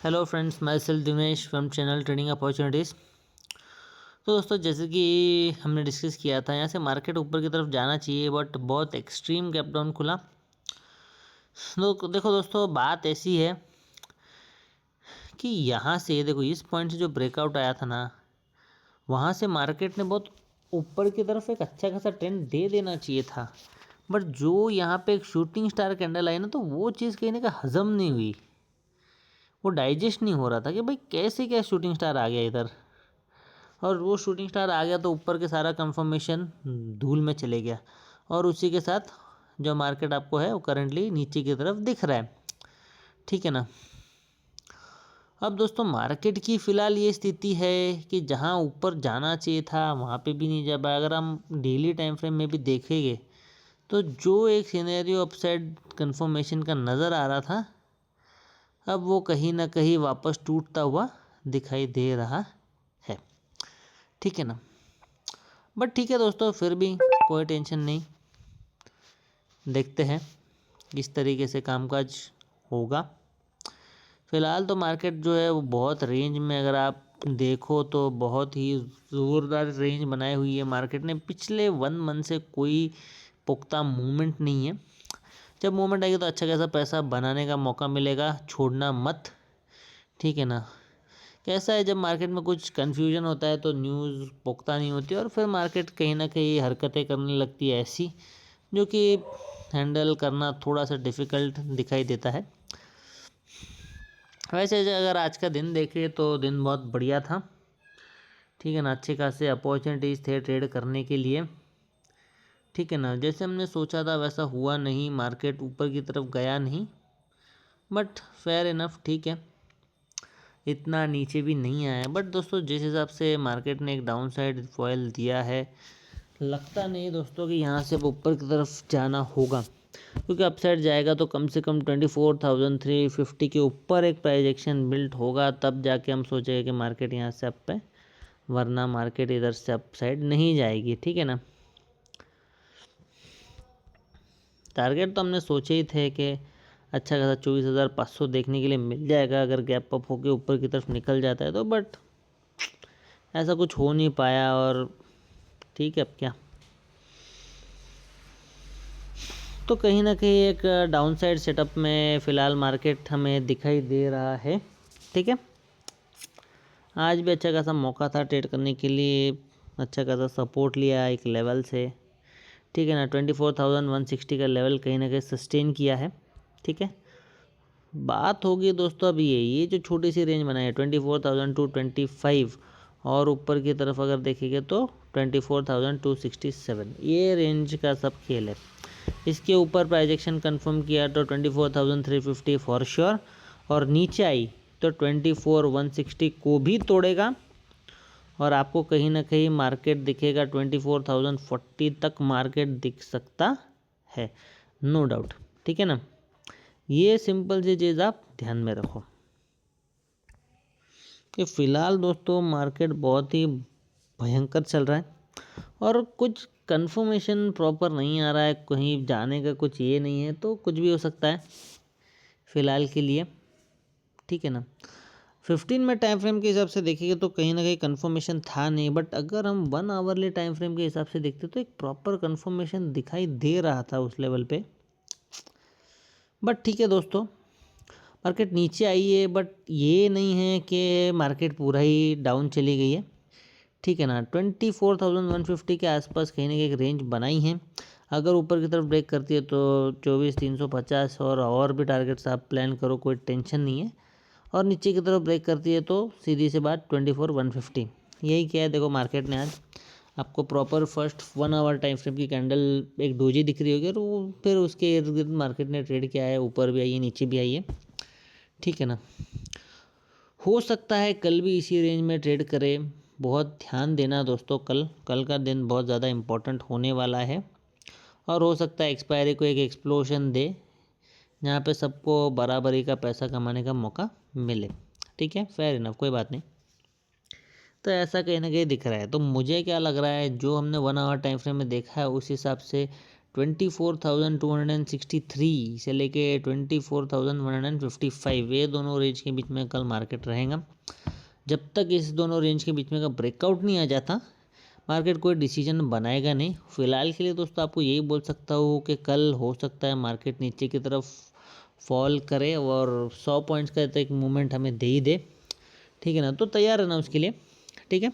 Hello friends, my self Dinesh from channel trading opportunities. तो दोस्तों, जैसे कि हमने डिस्कस किया था, यहाँ से मार्केट ऊपर की तरफ जाना चाहिए बट बहुत एक्सट्रीम गैप डाउन खुला। तो देखो दोस्तों, बात ऐसी है कि यहाँ से देखो इस पॉइंट से जो ब्रेकआउट आया था ना, वहाँ से मार्केट ने बहुत ऊपर की तरफ एक अच्छा खासा ट्रेंड दे देना चाहिए था। बट जो यहाँ पे एक शूटिंग स्टार कैंडल आई ना, तो वो चीज़ कहीं ना कहीं हजम नहीं हुई, वो डाइजेस्ट नहीं हो रहा था कि भाई कैसे क्या शूटिंग स्टार आ गया इधर। और वो शूटिंग स्टार आ गया तो ऊपर के सारा कंफर्मेशन धूल में चले गया, और उसी के साथ जो मार्केट आपको है वो करंटली नीचे की तरफ दिख रहा है। ठीक है ना। अब दोस्तों, मार्केट की फ़िलहाल ये स्थिति है कि जहाँ ऊपर जाना चाहिए था वहाँ पे भी नहीं जा पाया। अगर हम डेली टाइम फ्रेम में भी देखेंगे तो जो एक सिनेरियो अपसाइड कंफर्मेशन का नज़र आ रहा था, अब वो कहीं ना कहीं वापस टूटता हुआ दिखाई दे रहा है। ठीक है ना। बट ठीक है दोस्तों, फिर भी कोई टेंशन नहीं, देखते हैं किस तरीके से कामकाज होगा। फ़िलहाल तो मार्केट जो है वो बहुत रेंज में, अगर आप देखो तो बहुत ही ज़ोरदार रेंज बनाई हुई है मार्केट ने। पिछले 1 मंथ से कोई पुख्ता मूवमेंट नहीं है। जब मूवमेंट आएगी तो अच्छा खासा पैसा बनाने का मौका मिलेगा, छोड़ना मत। ठीक है ना। कैसा है, जब मार्केट में कुछ कन्फ्यूजन होता है तो न्यूज़ पुख्ता नहीं होती और फिर मार्केट कहीं ना कहीं हरकतें करने लगती है ऐसी, जो कि हैंडल करना थोड़ा सा डिफ़िकल्ट दिखाई देता है। वैसे अगर आज का दिन देखें तो दिन बहुत बढ़िया था। ठीक है ना। अच्छे खासे अपॉर्चुनिटीज़ थे ट्रेड करने के लिए। ठीक है ना। जैसे हमने सोचा था वैसा हुआ नहीं, मार्केट ऊपर की तरफ गया नहीं, बट फेयर इनफ। ठीक है, इतना नीचे भी नहीं आया। बट दोस्तों, जिस हिसाब से मार्केट ने एक डाउन साइड फॉयल दिया है, लगता नहीं दोस्तों कि यहाँ से ऊपर की तरफ जाना होगा, क्योंकि अपसाइड जाएगा तो कम से कम 24,350 के ऊपर एक प्राइस एक्शन बिल्ट होगा, तब जाके हम सोचेंगे कि मार्केट यहाँ से अप पे, वरना मार्केट इधर से अपसाइड नहीं जाएगी। ठीक है ना। टारगेट तो हमने सोचे ही थे कि अच्छा खासा 24,500 देखने के लिए मिल जाएगा अगर गैप अप होकर ऊपर की तरफ निकल जाता है तो, बट ऐसा कुछ हो नहीं पाया। और ठीक है, अब क्या, तो कहीं ना कहीं एक डाउन साइड सेटअप में फ़िलहाल मार्केट हमें दिखाई दे रहा है। ठीक है। आज भी अच्छा खासा मौका था ट्रेड करने के लिए, अच्छा खासा सपोर्ट लिया एक लेवल से। ठीक है ना। 24,160 का लेवल कहीं ना कहीं सस्टेन किया है। ठीक है। बात होगी दोस्तों, अब ये जो छोटी सी रेंज बनाई है 24,225, और ऊपर की तरफ अगर देखेंगे तो 24,267, ये रेंज का सब खेल है। इसके ऊपर प्राइजेक्शन कंफर्म किया तो 24,350 फॉर श्योर, और नीचे आई तो 24,160 को भी तोड़ेगा, और आपको कहीं ना कहीं मार्केट दिखेगा 24,040 तक मार्केट दिख सकता है, नो डाउट। ठीक है ना। ये सिंपल सी चीज़ आप ध्यान में रखो कि फ़िलहाल दोस्तों मार्केट बहुत ही भयंकर चल रहा है, और कुछ कंफर्मेशन प्रॉपर नहीं आ रहा है, कहीं जाने का कुछ ये नहीं है, तो कुछ भी हो सकता है फ़िलहाल के लिए। ठीक है ना। 15 में टाइम फ्रेम के हिसाब से देखेंगे तो कहीं ना कहीं कंफर्मेशन था नहीं, बट अगर हम 1 आवरली टाइम फ्रेम के हिसाब से देखते तो एक प्रॉपर कंफर्मेशन दिखाई दे रहा था उस लेवल पे। बट ठीक है दोस्तों, मार्केट नीचे आई है, बट ये नहीं है कि मार्केट पूरा ही डाउन चली गई है। ठीक है ना। 24,150 के आसपास कहीं ना कहीं एक रेंज बनाई है। अगर ऊपर की तरफ ब्रेक करती है तो 24,350 और भी टारगेट्स आप प्लान करो, कोई टेंशन नहीं है। और नीचे की तरफ ब्रेक करती है तो सीधी सी बात 24,150। यही क्या है, देखो मार्केट ने आज आपको proper first 1 hour time frame की कैंडल एक डोजी दिख रही होगी, और वो फिर उसके इर्द गिर्द मार्केट ने ट्रेड किया है, ऊपर भी आई है नीचे भी आई है। ठीक है ना। हो सकता है कल भी इसी रेंज में ट्रेड करे। बहुत ध्यान देना दोस्तों, कल का दिन बहुत ज़्यादा इम्पोर्टेंट होने वाला है, और हो सकता है एक्सपायरी को एक एक्सप्लोजन दे, जहाँ पे सबको बराबरी का पैसा कमाने का मौका मिले। ठीक है, फेयर इनफ, कोई बात नहीं। तो ऐसा कहीं ना कहीं दिख रहा है। तो मुझे क्या लग रहा है, जो हमने 1 आवर टाइम फ्रेम में देखा है उस हिसाब से 24,263 से लेके 24,155, ये दोनों रेंज के बीच में कल मार्केट रहेगा। जब तक इस दोनों रेंज के बीच में का ब्रेकआउट नहीं आ जाता, मार्केट कोई डिसीजन बनाएगा नहीं। फिलहाल के लिए दोस्तों आपको यही बोल सकता हूँ कि कल हो सकता है मार्केट नीचे की तरफ फॉल करे और 100 पॉइंट्स का तो एक मूवमेंट हमें दे ही दे, ठीक है ना। तो तैयार है ना उसके लिए, ठीक है।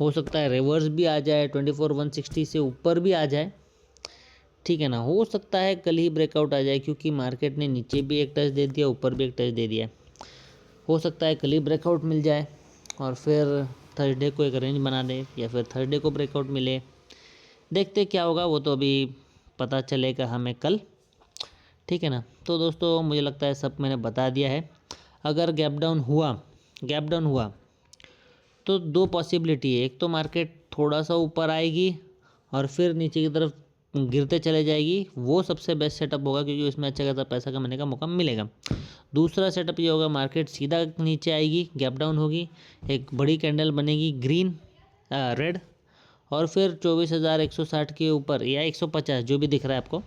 हो सकता है रिवर्स भी आ जाए, 24,160 से ऊपर भी आ जाए, ठीक है ना। हो सकता है कल ही ब्रेकआउट आ जाए, क्योंकि मार्केट ने नीचे भी एक टच दे दिया, ऊपर भी एक टच दे दिया। हो सकता है कल ही ब्रेकआउट मिल जाए और फिर थर्सडे को एक रेंज बना दे, या फिर थर्सडे को ब्रेकआउट मिले। देखते क्या होगा, वो तो अभी पता चलेगा हमें कल, ठीक है ना। तो दोस्तों मुझे लगता है सब मैंने बता दिया है। अगर गैप डाउन हुआ तो दो पॉसिबिलिटी है। एक तो मार्केट थोड़ा सा ऊपर आएगी और फिर नीचे की तरफ गिरते चले जाएगी, वो सबसे बेस्ट सेटअप होगा, क्योंकि उसमें अच्छा खासा पैसा कमाने का मौका मिलेगा। दूसरा सेटअप ये होगा, मार्केट सीधा नीचे आएगी, गैप डाउन होगी, एक बड़ी कैंडल बनेगी ग्रीन रेड, और फिर 24,160 के ऊपर या 150 जो भी दिख रहा है आपको,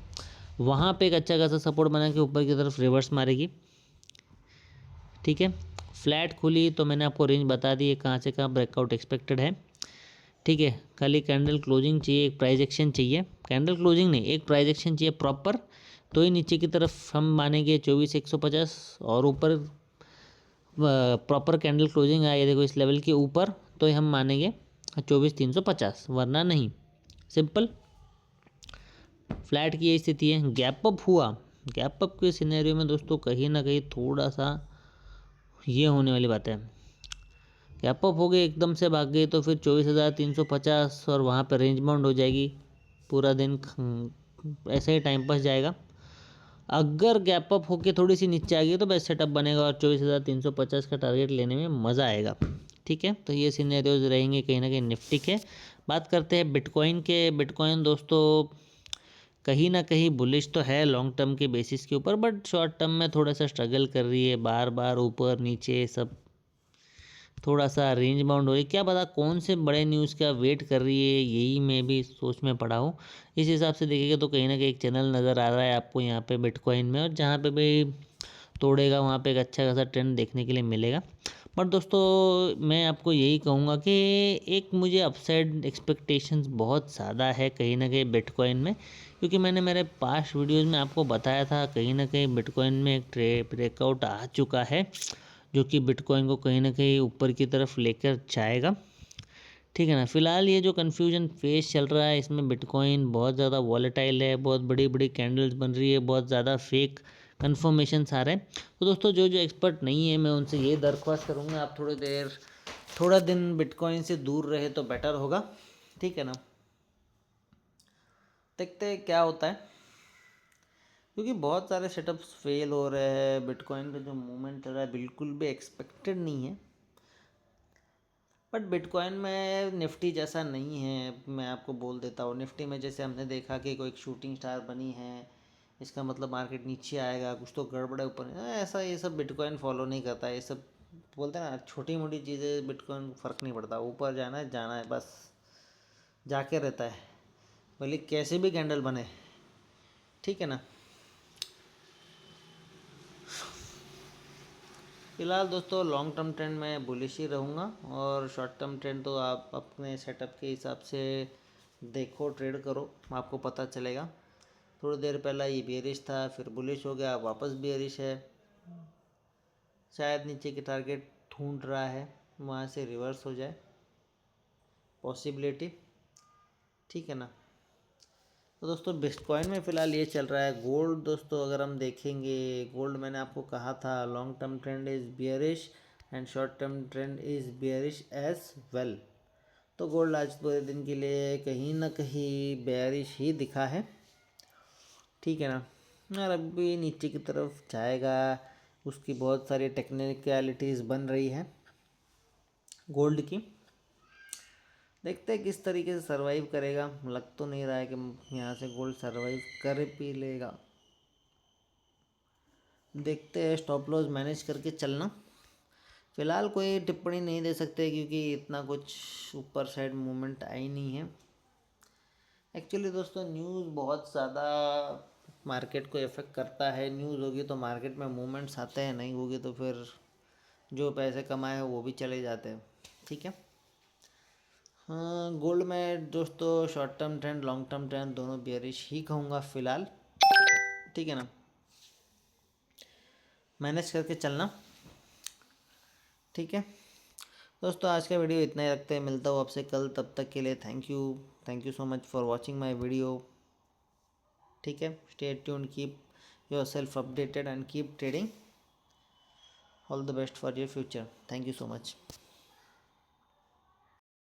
वहाँ पे एक अच्छा खासा सपोर्ट बना के ऊपर की तरफ रिवर्स मारेगी, ठीक है। फ्लैट खुली तो मैंने आपको रेंज बता दी है कहाँ से कहाँ ब्रेकआउट एक्सपेक्टेड है, ठीक है। खाली कैंडल क्लोजिंग चाहिए, एक प्राइस एक्शन चाहिए, कैंडल क्लोजिंग नहीं, एक प्राइस एक्शन चाहिए प्रॉपर, तो ही नीचे की तरफ हम मानेंगे 24,150, और ऊपर प्रॉपर कैंडल क्लोजिंग आए देखो इस लेवल के ऊपर, तो हम मानेंगे 24,350, वरना नहीं। सिंपल। फ्लैट की ये स्थिति है। गैप अप हुआ, गैप अप के सिनेरियो में दोस्तों कहीं ना कहीं थोड़ा सा ये होने वाली बात है, गैप अप हो गए एकदम से भाग गए तो फिर 24,350 और वहाँ पर रेंज बाउंड हो जाएगी, पूरा दिन ऐसे ही टाइम पास जाएगा। अगर गैप अप होके थोड़ी सी नीचे आ गई तो बेस्ट सेटअप बनेगा और 24,350 का टारगेट लेने में मज़ा आएगा, ठीक है। तो ये सिनेरियोज रहेंगे कहीं ना कहीं निफ्टी के। बात करते हैं बिटकॉइन के। बिटकॉइन दोस्तों कहीं ना कहीं बुलिश तो है लॉन्ग टर्म के बेसिस के ऊपर, बट शॉर्ट टर्म में थोड़ा सा स्ट्रगल कर रही है, बार बार ऊपर नीचे सब थोड़ा सा रेंज बाउंड हो रही है। क्या पता कौन से बड़े न्यूज़ का वेट कर रही है, यही मैं भी सोच में पड़ा हूँ। इस हिसाब से देखिएगा तो कहीं ना कहीं एक चैनल नज़र आ रहा है आपको यहाँ पे बिटकॉइन में, और जहाँ पे भी तोड़ेगा वहाँ पे एक अच्छा खासा ट्रेंड देखने के लिए मिलेगा। बट दोस्तों मैं आपको यही कहूँगा कि एक मुझे अपसाइड एक्सपेक्टेशंस बहुत ज़्यादा है कहीं ना कहीं बिटकॉइन में, क्योंकि मैंने मेरे पास्ट वीडियोज़ में आपको बताया था कहीं ना कहीं बिटकॉइन में एक ब्रेकआउट आ चुका है, जो कि बिटकॉइन को कहीं ना कहीं ऊपर की तरफ लेकर जाएगा, ठीक है ना। फिलहाल ये जो कन्फ्यूजन फेज चल रहा है, इसमें बिटकॉइन बहुत ज़्यादा वॉलेटाइल है, बहुत बड़ी बड़ी कैंडल्स बन रही है, बहुत ज़्यादा फेक कन्फर्मेशंस आ रहे हैं। तो दोस्तों जो जो एक्सपर्ट नहीं है मैं उनसे ये दरख्वास्त करूँगा, आप थोड़ा दिन बिटकॉइन से दूर रहे तो बेटर होगा, ठीक है ना। देखते हैं क्या होता है, क्योंकि बहुत सारे सेटअप्स फेल हो रहे हैं। बिटकॉइन का जो मूवमेंट चल रहा है बिल्कुल भी एक्सपेक्टेड नहीं है, बट बिटकॉइन में निफ्टी जैसा नहीं है। मैं आपको बोल देता हूँ, निफ्टी में जैसे हमने देखा कि कोई एक शूटिंग स्टार बनी है, इसका मतलब मार्केट नीचे आएगा, कुछ तो गड़बड़ है ऊपर, ऐसा ये सब बिटकॉइन फॉलो नहीं करता। ये सब बोलते हैं ना छोटी मोटी चीज़ें, बिटकॉइन फ़र्क नहीं पड़ता, ऊपर जाना है बस, जाके रहता है, भले कैसे भी कैंडल बने, ठीक है ना। फिलहाल दोस्तों लॉन्ग टर्म ट्रेंड में बुलिश ही रहूँगा, और शॉर्ट टर्म ट्रेंड तो आप अपने सेटअप के हिसाब से देखो, ट्रेड करो, आपको पता चलेगा। थोड़ी देर पहला ये बेरिश था, फिर बुलिश हो गया, वापस बेरिश है, शायद नीचे के टारगेट ढूंढ रहा है, वहाँ से रिवर्स हो जाए पॉसिबिलिटी, ठीक है ना। तो दोस्तों बिटकॉइन में फ़िलहाल ये चल रहा है। गोल्ड दोस्तों अगर हम देखेंगे, गोल्ड मैंने आपको कहा था long term trend is bearish and short term trend is bearish as well. तो गोल्ड आज पूरे दिन के लिए कहीं ना कहीं बेयरिश ही दिखा है, ठीक है ना। और अभी नीचे की तरफ जाएगा, उसकी बहुत सारी टेक्निकलिटीज़ बन रही है गोल्ड की। देखते हैं किस तरीके से सरवाइव करेगा। लग तो नहीं रहा है कि यहाँ से गोल्ड सरवाइव कर भी लेगा। देखते हैं, स्टॉप लॉस मैनेज करके चलना। फ़िलहाल कोई टिप्पणी नहीं दे सकते, क्योंकि इतना कुछ ऊपर साइड मूवमेंट आई नहीं है। एक्चुअली दोस्तों न्यूज़ बहुत ज़्यादा मार्केट को इफ़ेक्ट करता है। न्यूज़ होगी तो मार्केट में मूवमेंट्स आते हैं, नहीं होगी तो फिर जो पैसे कमाए हैं वो भी चले जाते हैं। ठीक है। हाँ, गोल्ड में दोस्तों short term trend long term trend दोनों बेयरिश ही कहूँगा फ़िलहाल। ठीक है ना, मैनेज करके चलना। ठीक है दोस्तों, आज का वीडियो इतना ही रखते हैं, मिलता हूँ आपसे कल। तब तक के लिए thank you so much for watching my video. ठीक है, stay tuned, keep your self updated and keep trading. All the best for your future. Thank you so much.